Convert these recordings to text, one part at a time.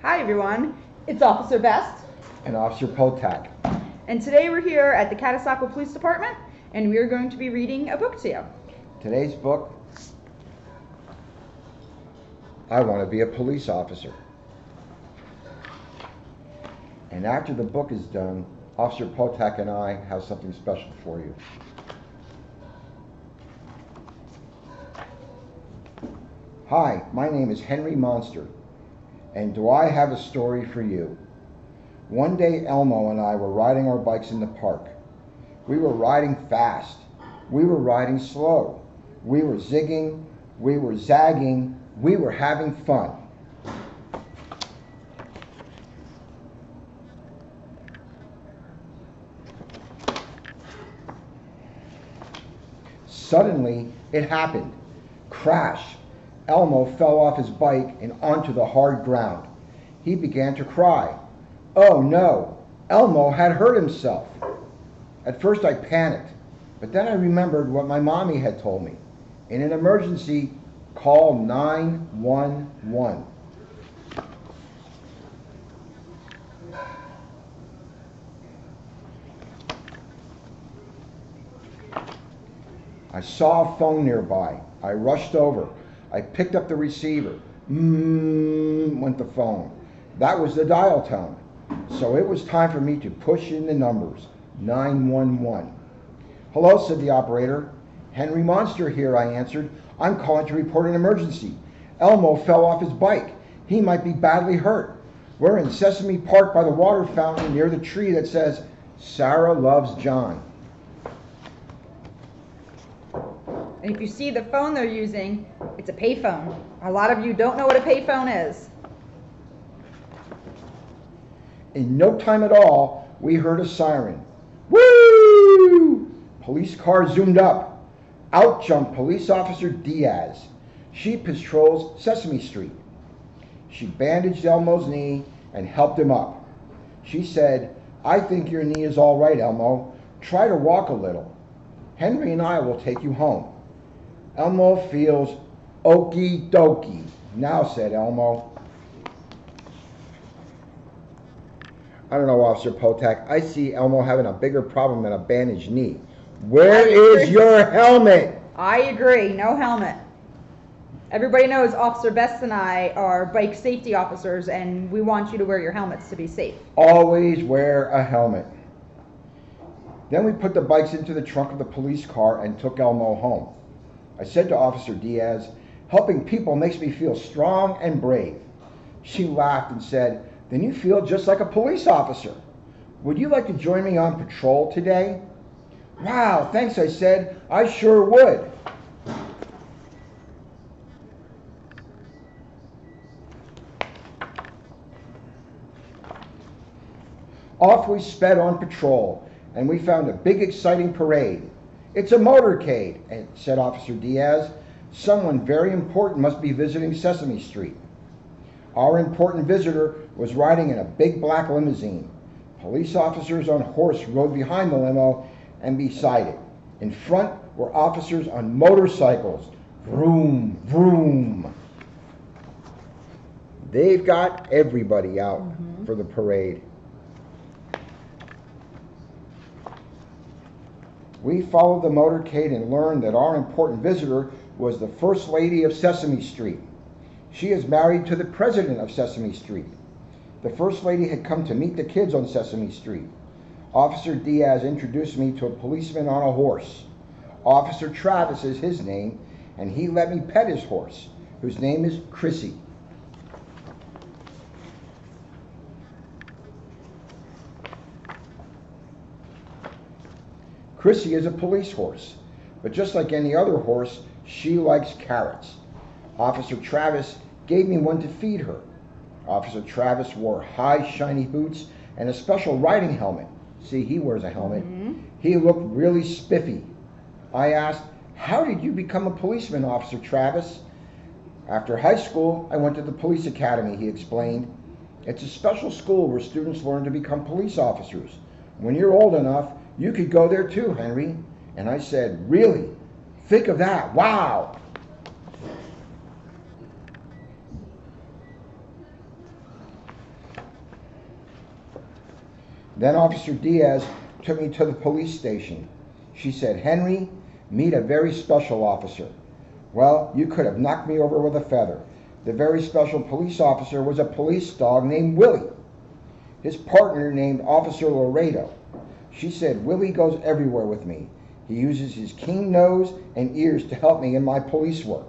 Hi everyone, it's Officer Best and Officer Potak. And today we're here at the Catasauqua Police Department and we are going to be reading a book to you. Today's book, I Want to Be a Police Officer. And after the book is done, Officer Potak and I have something special for you. Hi, my name is Henry Monster, and do I have a story for you? One day Elmo and I were riding our bikes in the park. We were riding fast. We were riding slow. We were zigging. We were zagging. We were having fun. Suddenly, it happened. Crash! Elmo fell off his bike and onto the hard ground. He began to cry. Oh no! Elmo had hurt himself. At first I panicked, but then I remembered what my mommy had told me. In an emergency, call 911. I saw a phone nearby. I rushed over. I picked up the receiver. Went the phone. That was the dial tone. So it was time for me to push in the numbers. 911. Hello, said the operator. Henry Monster here, I answered. I'm calling to report an emergency. Elmo fell off his bike. He might be badly hurt. We're in Sesame Park by the water fountain near the tree that says, Sarah loves John. And if you see the phone they're using, it's a payphone. A lot of you don't know what a payphone is. In no time at all, we heard a siren. Woo! Police car zoomed up. Out jumped Police Officer Diaz. She patrols Sesame Street. She bandaged Elmo's knee and helped him up. She said, I think your knee is all right, Elmo. Try to walk a little. Henry and I will take you home. Elmo feels okie dokie. Now, said Elmo. I don't know, Officer Potak. I see Elmo having a bigger problem than a bandaged knee. Where is your helmet? I agree. No helmet. Everybody knows Officer Best and I are bike safety officers, and we want you to wear your helmets to be safe. Always wear a helmet. Then we put the bikes into the trunk of the police car and took Elmo home. I said to Officer Diaz, helping people makes me feel strong and brave. She laughed and said, then you feel just like a police officer. Would you like to join me on patrol today? Wow, thanks, I said. I sure would. Off we sped on patrol, and we found a big exciting parade. It's a motorcade, said Officer Diaz. Someone very important must be visiting Sesame Street. Our important visitor was riding in a big black limousine. Police officers on horse rode behind the limo and beside it. In front were officers on motorcycles. Vroom, vroom. They've got everybody out for the parade. We followed the motorcade and learned that our important visitor was the First Lady of Sesame Street. She is married to the president of Sesame Street. The First Lady had come to meet the kids on Sesame Street. Officer Diaz introduced me to a policeman on a horse. Officer Travis is his name, and he let me pet his horse, whose name is Chrissy. Chrissy is a police horse, but just like any other horse, she likes carrots. Officer Travis gave me one to feed her. Officer Travis wore high, shiny boots and a special riding helmet. See, he wears a helmet. He looked really spiffy. I asked, how did you become a policeman, Officer Travis? After high school, I went to the police academy, he explained. It's a special school where students learn to become police officers. When you're old enough, you could go there too, Henry. And I said, really? Think of that. Wow. Then Officer Diaz took me to the police station. She said, "Henry, meet a very special officer." Well, you could have knocked me over with a feather. The very special police officer was a police dog named Willie. His partner named Officer Laredo. She said, "Willie goes everywhere with me. He uses his keen nose and ears to help me in my police work."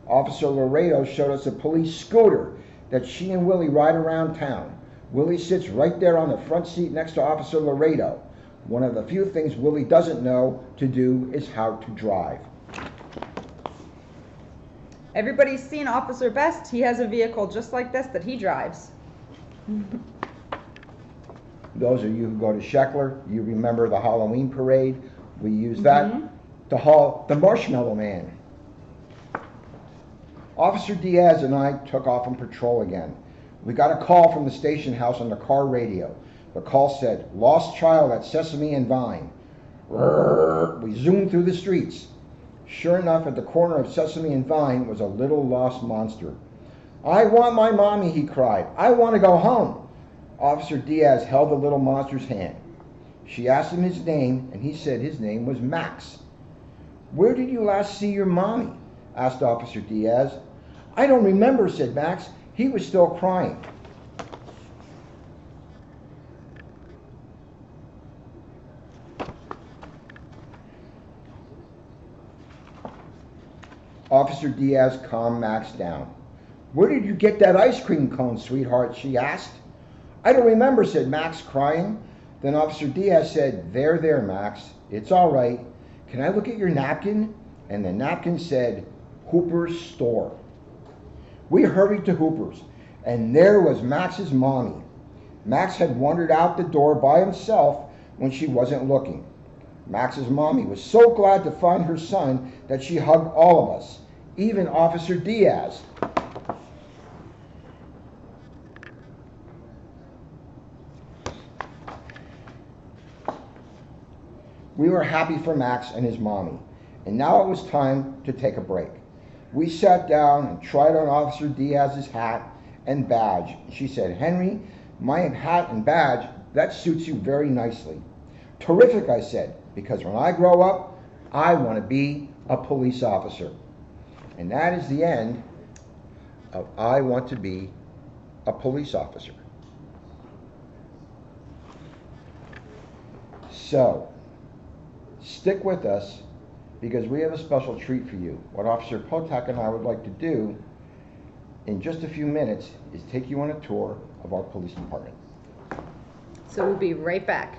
Officer Laredo showed us a police scooter that she and Willie ride around town. Willie sits right there on the front seat next to Officer Laredo. One of the few things Willie doesn't know to do is how to drive. Everybody's seen Officer Best. He has a vehicle just like this that he drives. Those of you who go to Sheckler, you remember the Halloween parade. We use that to haul the Marshmallow Man. Officer Diaz and I took off on patrol again. We got a call from the station house on the car radio. The call said, "Lost child at Sesame and Vine." We zoomed through the streets. Sure enough, at the corner of Sesame and Vine was a little lost monster. "I want my mommy," he cried. "I want to go home." Officer Diaz held the little monster's hand. She asked him his name, and he said his name was Max. "Where did you last see your mommy?" asked Officer Diaz. "I don't remember," said Max. He was still crying. Officer Diaz calmed Max down. "Where did you get that ice cream cone, sweetheart?" she asked. "I don't remember," said Max, crying. Then Officer Diaz said, There, Max. It's all right. Can I look at your napkin?" And the napkin said, "Hooper's Store." We hurried to Hooper's, and there was Max's mommy. Max had wandered out the door by himself when she wasn't looking. Max's mommy was so glad to find her son that she hugged all of us, even Officer Diaz. We were happy for Max and his mommy, and now it was time to take a break. We sat down and tried on Officer Diaz's hat and badge. She said, "Henry, my hat and badge, that suits you very nicely." "Terrific," I said, "because when I grow up, I want to be a police officer." And that is the end of I Want to Be a Police Officer. So, stick with us because we have a special treat for you. What Officer Potak and I would like to do in just a few minutes is take you on a tour of our police department. So we'll be right back.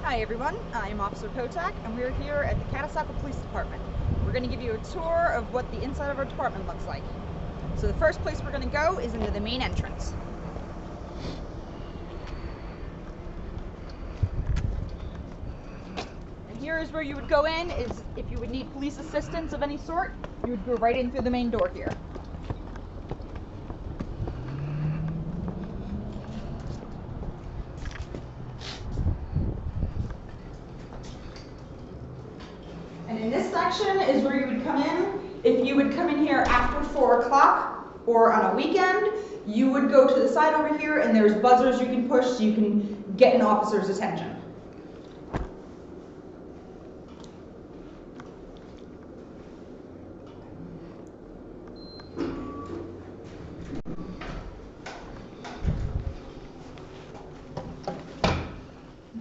Hi everyone, I am Officer Potak and we're here at the Catasauqua Police Department. We're going to give you a tour of what the inside of our department looks like. So the first place we're going to go is into the main entrance. And here is where you would go in, is if you would need police assistance of any sort, you would go right in through the main door here. And in this section is where you would come in. If you would come in here after 4 o'clock or on a weekend, you would go to the side over here and there's buzzers you can push so you can get an officer's attention.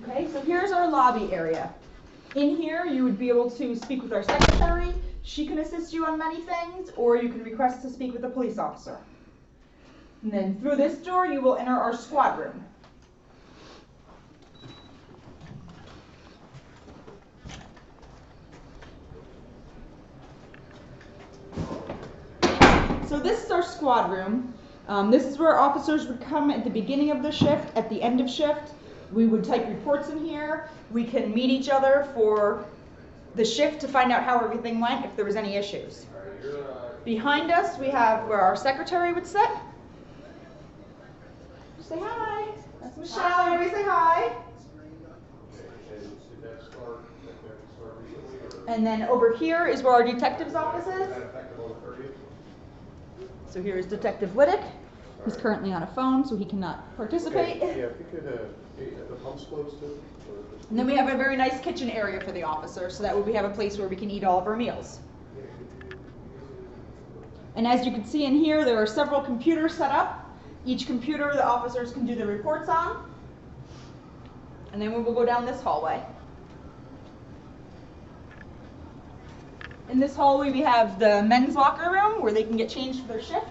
Okay, so here's our lobby area. In here, you would be able to speak with our secretary. She can assist you on many things, or you can request to speak with a police officer. And then through this door, you will enter our squad room. So this is our squad room. This is where officers would come at the beginning of the shift, at the end of shift. We would type reports in here. We can meet each other for the shift to find out how everything went, if there was any issues. Behind us, we have where our secretary would sit. Say hi. That's Michelle. Everybody say hi. And then over here is where our detective's office is. So here is Detective Whittick. He's currently on a phone, so he cannot participate. Okay. Yeah, if you could, the pump's closed too. And then we have a very nice kitchen area for the officer, so that way we have a place where we can eat all of our meals. And as you can see in here, there are several computers set up. Each computer the officers can do their reports on. And then we will go down this hallway. In this hallway we have the men's locker room where they can get changed for their shift.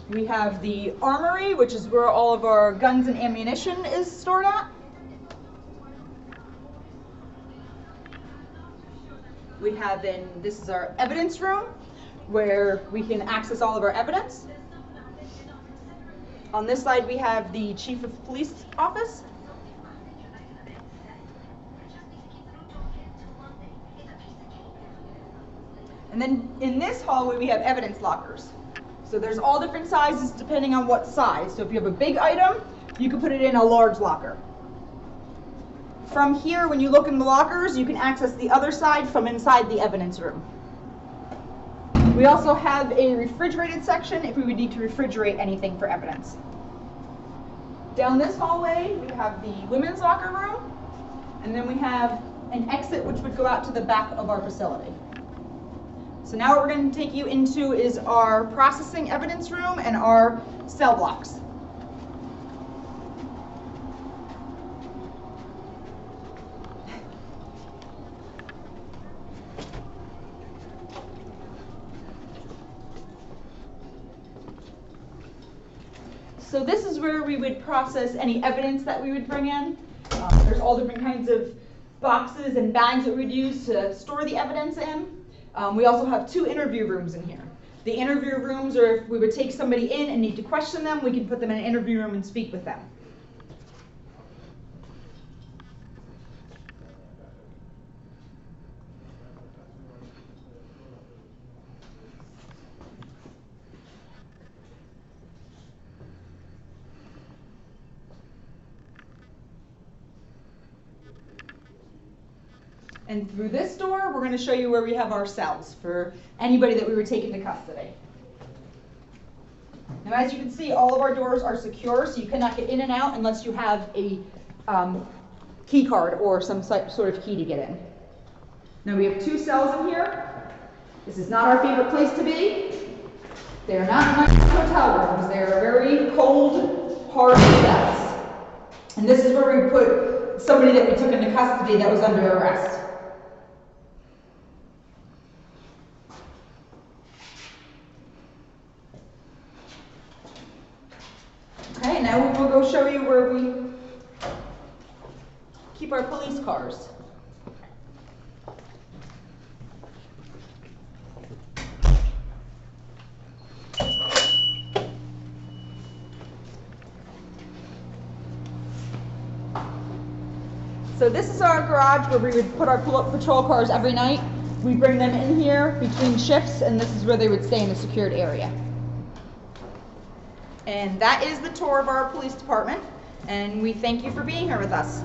We have the armory, which is where all of our guns and ammunition is stored at. We have this is our evidence room where we can access all of our evidence. On this side we have the Chief of Police office. And then in this hallway we have evidence lockers. So there's all different sizes depending on what size. So if you have a big item, you can put it in a large locker. From here, when you look in the lockers, you can access the other side from inside the evidence room. We also have a refrigerated section if we would need to refrigerate anything for evidence. Down this hallway, we have the women's locker room, and then we have an exit which would go out to the back of our facility. So now what we're going to take you into is our processing evidence room and our cell blocks. So this is where we would process any evidence that we would bring in. There's all different kinds of boxes and bags that we'd use to store the evidence in. We also have 2 interview rooms in here. The interview rooms are if we would take somebody in and need to question them, we can put them in an interview room and speak with them. And through this door, we're going to show you where we have our cells for anybody that we were taking to custody. Now, as you can see, all of our doors are secure, so you cannot get in and out unless you have a key card or some sort of key to get in. Now, we have 2 cells in here. This is not our favorite place to be. They are not nice hotel rooms. They are very cold, hard cells. And this is where we put somebody that we took into custody that was under arrest. Okay, now we will go show you where we keep our police cars. So this is our garage where we would put our patrol cars every night. We bring them in here between shifts, and this is where they would stay in a secured area. And that is the tour of our police department, and we thank you for being here with us.